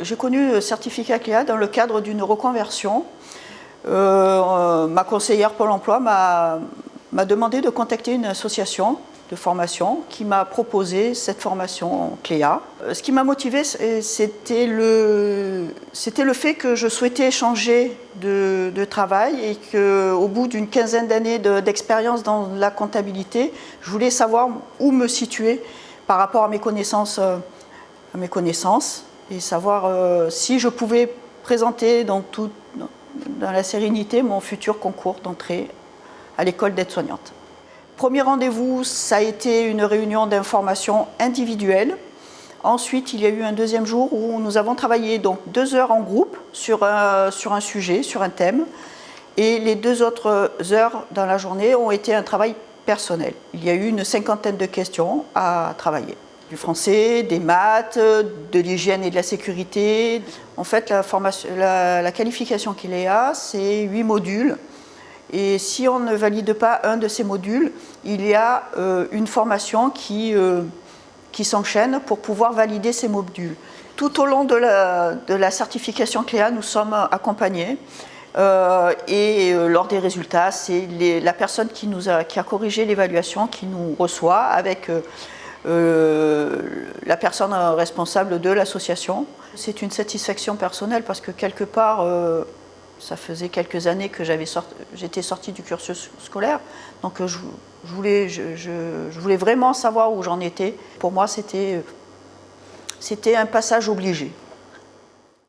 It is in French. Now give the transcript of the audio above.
J'ai connu le certificat CLEA dans le cadre d'une reconversion. Ma conseillère Pôle emploi m'a demandé de contacter une association de formation qui m'a proposé cette formation CLEA. Ce qui m'a motivée, c'était le fait que je souhaitais changer de travail et qu'au bout d'une quinzaine d'années d'expérience dans la comptabilité, je voulais savoir où me situer par rapport à mes connaissances et savoir si je pouvais présenter dans la sérénité mon futur concours d'entrée à l'école d'aide-soignante. Premier rendez-vous, ça a été une réunion d'information individuelle. Ensuite, il y a eu un deuxième jour où nous avons travaillé donc 2 heures en groupe sur un sujet, sur un thème. Et les 2 autres heures dans la journée ont été un travail personnel. Il y a eu une 50aine de questions à travailler. Du français, des maths, de l'hygiène et de la sécurité. En fait, la qualification CLEA, c'est 8 modules. Et si on ne valide pas un de ces modules, il y a une formation qui s'enchaîne pour pouvoir valider ces modules. Tout au long de la certification CLEA, nous sommes accompagnés. Et lors des résultats, c'est la personne qui a corrigé l'évaluation qui nous reçoit avec la personne responsable de l'association. C'est une satisfaction personnelle parce que quelque part, ça faisait quelques années que j'étais sortie du cursus scolaire, donc je voulais vraiment savoir où j'en étais. Pour moi, c'était un passage obligé.